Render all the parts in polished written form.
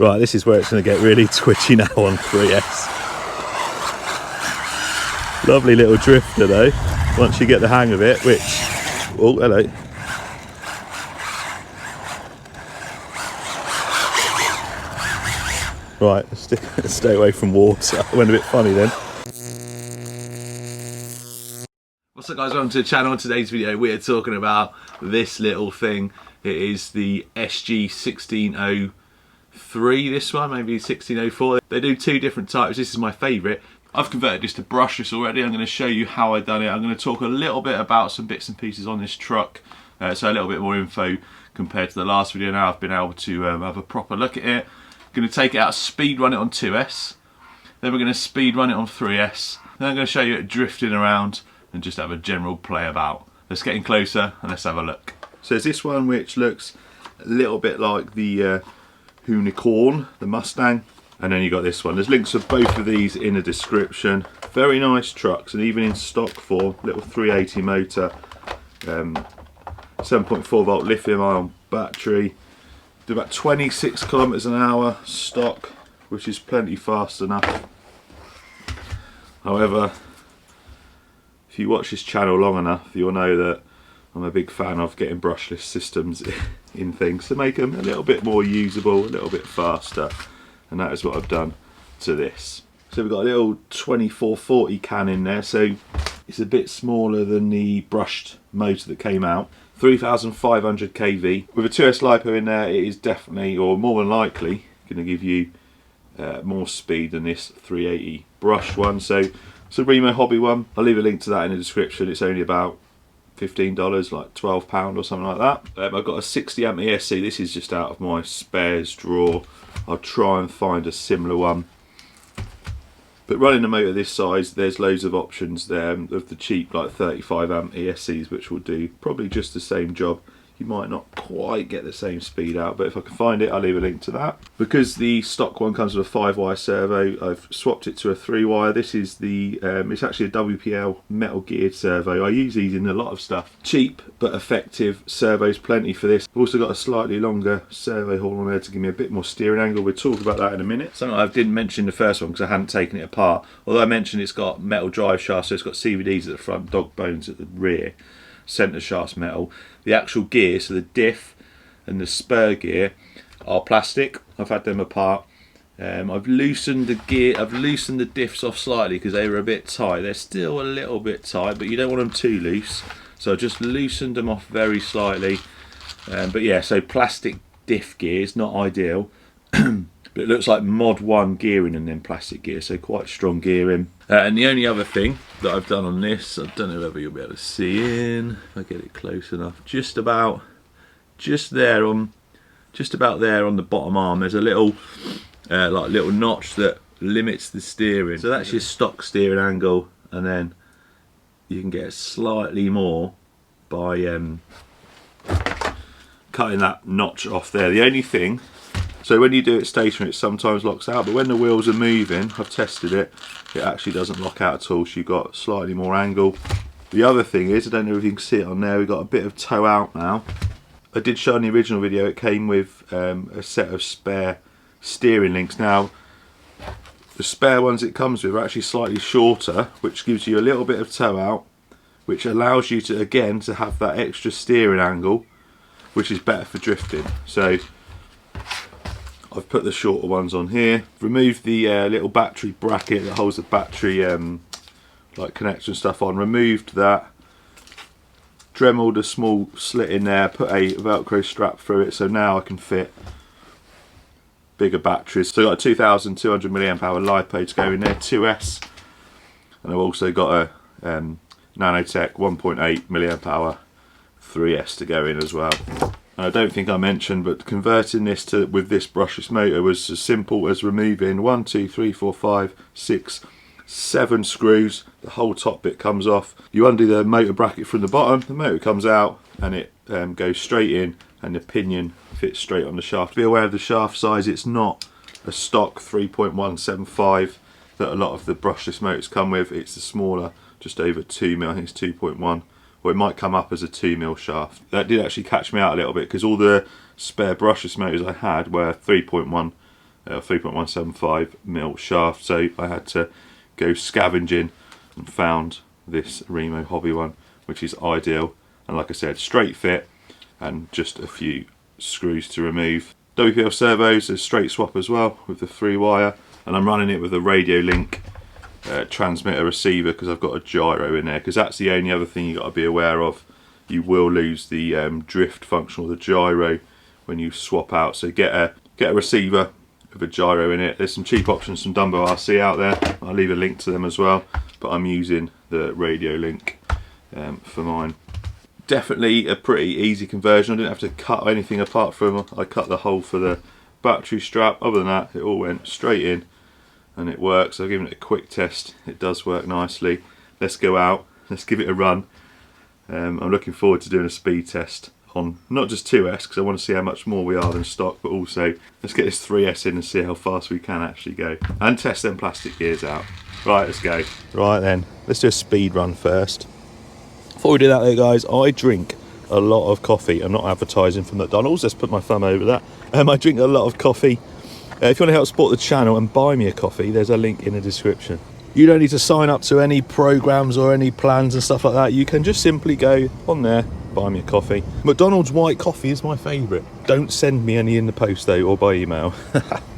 Right, this is where it's going to get really twitchy now on 3S. Lovely little drifter though, once you get the hang of it, which... Oh, hello. Right, stay away from water. It went a bit funny then. What's up guys, welcome to the channel. In today's video we are talking about this little thing. It is the SG1603, this one, maybe 1604. They do two different types. This is my favourite. I've converted this to brushless already. I'm going to show you how I've done it. I'm going to talk a little bit about some bits and pieces on this truck. So a little bit more info compared to the last video. Now I've been able to have a proper look at it. Going to take it out, speed run it on 2S. Then we're going to speed run it on 3S. Then I'm going to show you it drifting around and just have a general play about. Let's get in closer and let's have a look. So there's this one which looks a little bit like the Hoonicorn, the Mustang. And then you got this one. There's links of both of these in the description. Very nice trucks, and even in stock form, little 380 motor, 7.4 volt lithium ion battery. Do about 26 kilometers an hour stock, which is plenty fast enough. However, if you watch this channel long enough, you'll know that I'm a big fan of getting brushless systems in things to make them a little bit more usable, a little bit faster. And that is what I've done to this. So we've got a little 2440 can in there, so it's a bit smaller than the brushed motor that came out. 3500 kV. With a 2S LiPo in there, it is definitely, or more than likely, going to give you more speed than this 380 brush one. So it's a Remo hobby one. I'll leave a link to that in the description. It's only about $15, like £12 or something like that. I've got a 60 amp ESC. This is just out of my spares drawer. I'll try and find a similar one. But running a motor this size, there's loads of options there of the cheap like 35 amp ESCs, which will do probably just the same job. You might not quite get the same speed out, but if I can find it, I'll leave a link to that. Because the stock one comes with a 5-wire servo, I've swapped it to a 3-wire. This is the, it's actually a WPL metal geared servo. I use these in a lot of stuff. Cheap, but effective. Servo's plenty for this. I've also got a slightly longer servo horn on there to give me a bit more steering angle. We'll talk about that in a minute. Something I didn't mention in the first one because I hadn't taken it apart. Although I mentioned it's got metal drive shafts, so it's got CVDs at the front, dog bones at the rear. Centre shaft's metal. The actual gear, so the diff and the spur gear, are plastic. I've had them apart. I've loosened the gear. I've loosened the diffs off slightly because they were a bit tight. They're still a little bit tight, but you don't want them too loose. So I just loosened them off very slightly. But yeah, so plastic diff gear is not ideal. But it looks like Mod 1 gearing and then plastic gear, so quite strong gearing. And the only other thing that I've done on this, I don't know whether you'll be able to see in, if I get it close enough, just about there on the bottom arm, there's a little like little notch that limits the steering. So that's your stock steering angle, and then you can get slightly more by cutting that notch off there. The only thing, so when you do it stationary, it sometimes locks out, but when the wheels are moving, I've tested it, it actually doesn't lock out at all, so you've got slightly more angle. The other thing is, I don't know if you can see it on there, we've got a bit of toe out now. I did show in the original video, it came with a set of spare steering links. Now, the spare ones it comes with are actually slightly shorter, which gives you a little bit of toe out, which allows you to, again, to have that extra steering angle, which is better for drifting. So I've put the shorter ones on here. Removed the little battery bracket that holds the battery like connection stuff on. Removed that. Dremeled a small slit in there. Put a Velcro strap through it, so now I can fit bigger batteries. So I've got a 2,200 milliamp hour LiPo to go in there, 2S, and I've also got a Nanotech 1.8 milliamp hour 3S to go in as well. I don't think I mentioned, but converting this to with this brushless motor was as simple as removing 1, 2, 3, 4, 5, 6, 7 screws. The whole top bit comes off. You undo the motor bracket from the bottom, the motor comes out, and it goes straight in, and the pinion fits straight on the shaft. Be aware of the shaft size. It's not a stock 3.175 that a lot of the brushless motors come with. It's the smaller, just over 2 mil. I think it's 2.1. Or it might come up as a 2mm shaft. That did actually catch me out a little bit because all the spare brushless motors I had were 3.1 3.175mm shaft, so I had to go scavenging and found this Remo hobby one, which is ideal. And like I said, straight fit and just a few screws to remove. WPL servos, a straight swap as well with the 3-wire, and I'm running it with a radio link transmitter receiver because I've got a gyro in there, because that's the only other thing you got to be aware of. You will lose the drift function or the gyro when you swap out, so get a receiver with a gyro in it. There's some cheap options from Dumbo RC out there, I'll leave a link to them as well, but I'm using the radio link for mine. Definitely a pretty easy conversion. I didn't have to cut anything apart from, I cut the hole for the battery strap. Other than that, it all went straight in and it works. I've given it a quick test, it does work nicely. Let's go out, let's give it a run. I'm looking forward to doing a speed test on not just 2S, because I want to see how much more we are than stock, but also let's get this 3S in and see how fast we can actually go, and test them plastic gears out. Right, let's go. Right then, let's do a speed run first. Before we do that though guys, I drink a lot of coffee. I'm not advertising for McDonald's, let's put my thumb over that. I drink a lot of coffee. If you want to help support the channel and buy me a coffee, there's a link in the description. You don't need to sign up to any programs or any plans and stuff like that. You can just simply go on there, buy me a coffee. McDonald's white coffee is my favourite. Don't send me any in the post though, or by email.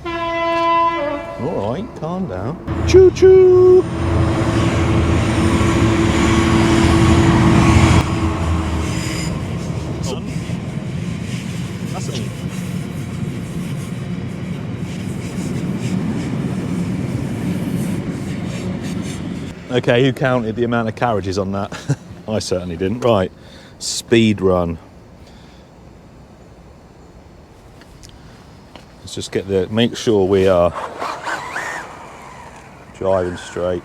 Alright, calm down. Choo choo! Okay, who counted the amount of carriages on that? I certainly didn't. Right, speed run. Let's just make sure we are driving straight.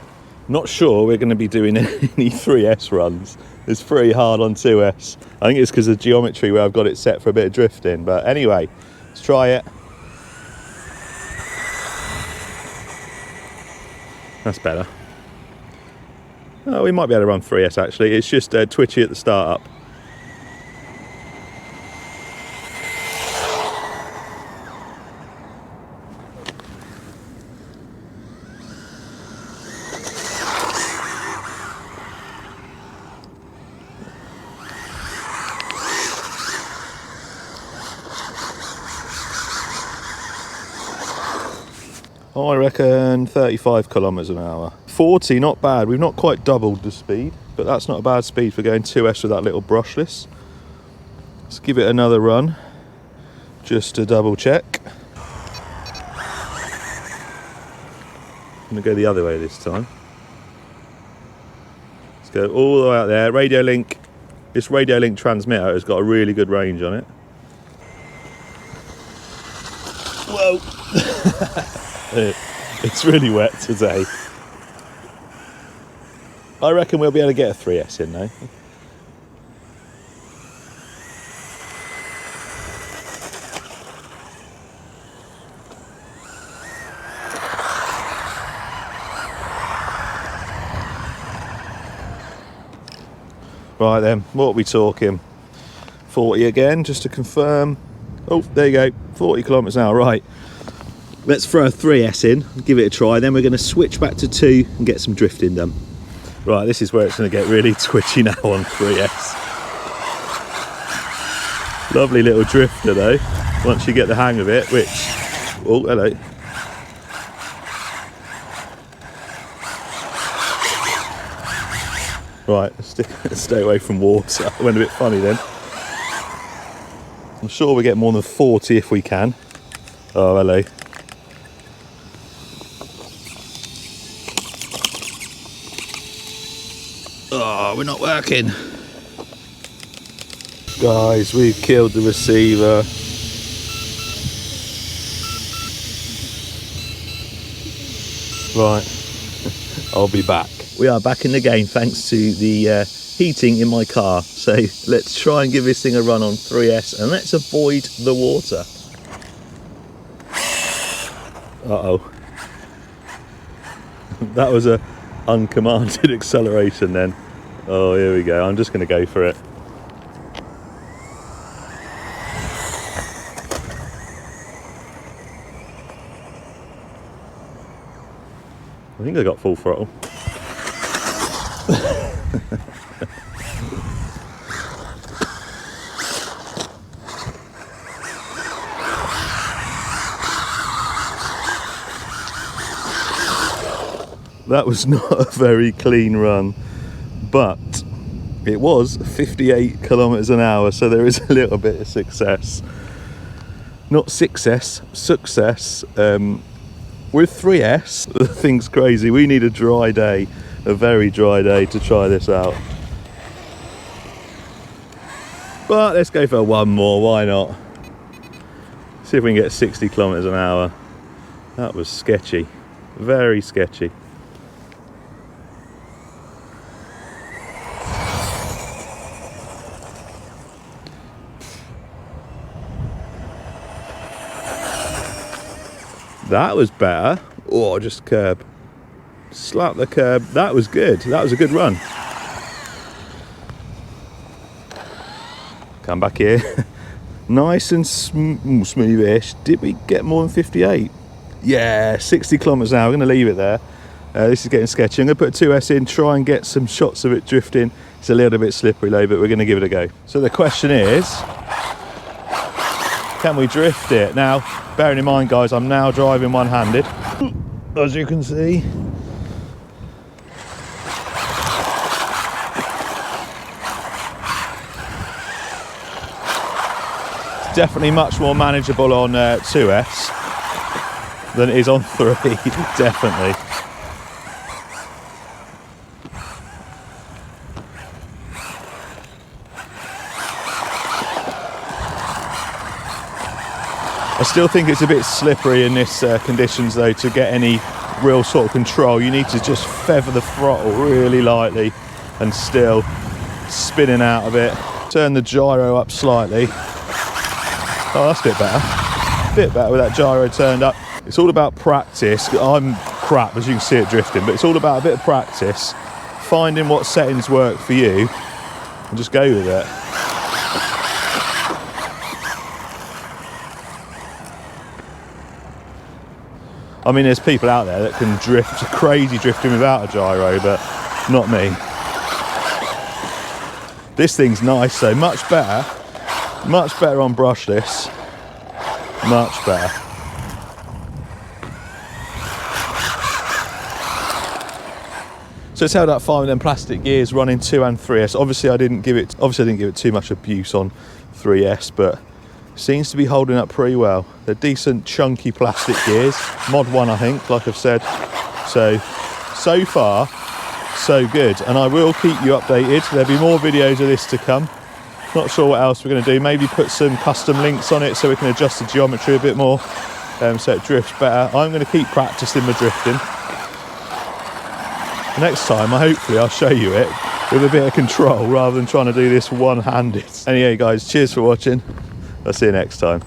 Not sure we're going to be doing any 3S runs. It's pretty hard on 2S. I think it's because of the geometry where I've got it set for a bit of drifting. But anyway, let's try it. That's better. Oh, we might be able to run 3S actually. It's just twitchy at the start up. I reckon 35 kilometers an hour. 40, not bad. We've not quite doubled the speed, but that's not a bad speed for going 2S with that little brushless. Let's give it another run, just to double check. I'm gonna go the other way this time. Let's go all the way out there. Radio link. This radio link transmitter has got a really good range on it. Whoa! It's really wet today. I reckon we'll be able to get a 3S in though. Right then, what are we talking? 40 again, just to confirm. Oh, there you go, 40 kilometers an hour, right. Let's throw a 3S in, give it a try, then we're going to switch back to 2 and get some drifting done. Right, this is where it's going to get really twitchy now on 3S. Lovely little drifter though, once you get the hang of it, which... Oh, hello. Right, let's stay away from water. It went a bit funny then. I'm sure we get more than 40 if we can. Oh, hello. Oh, we're not working. Guys, we've killed the receiver. Right, I'll be back. We are back in the game thanks to the heating in my car. So let's try and give this thing a run on 3S and let's avoid the water. Uh-oh. That was a uncommanded acceleration then. Oh, here we go. I'm just going to go for it. I think I got full throttle. That was not a very clean run, but it was 58 kilometers an hour, so there is a little bit of success. Not success. With 3S, the thing's crazy. We need a dry day, a very dry day, to try this out. But let's go for one more, why not? See if we can get 60 kilometers an hour. That was sketchy, very sketchy. That was better. Oh, just curb. Slap the curb. That was good. That was a good run. Come back here. Nice and smooth-ish. Did we get more than 58? Yeah, 60 kilometers an hour. I'm going to leave it there. This is getting sketchy. I'm going to put a 2S in, try and get some shots of it drifting. It's a little bit slippery though, but we're going to give it a go. So the question is, can we drift it? Now, bearing in mind, guys, I'm now driving one-handed, as you can see. It's definitely much more manageable on 2S than it is on 3, definitely. I still think it's a bit slippery in this conditions though. To get any real sort of control, you need to just feather the throttle really lightly and still spinning out of it. Turn the gyro up slightly. Oh, that's a bit better. A bit better with that gyro turned up. It's all about practice. I'm crap, as you can see it drifting, but it's all about a bit of practice, finding what settings work for you and just go with it. I mean, there's people out there that can drift, crazy drifting without a gyro, but not me. This thing's nice though, much better on brushless, much better. So it's held up fine with them plastic gears running 2 and 3S. Obviously I didn't give it too much abuse on 3S, but seems to be holding up pretty well. They're decent chunky plastic gears, mod 1 I think, like I've said. So far so good, and I will keep you updated. There'll be more videos of this to come. Not sure what else we're going to do. Maybe put some custom links on it so we can adjust the geometry a bit more, so it drifts better. I'm going to keep practicing my drifting. Next time hopefully I'll show you it with a bit of control rather than trying to do this one-handed. Anyway guys, cheers for watching. I'll see you next time.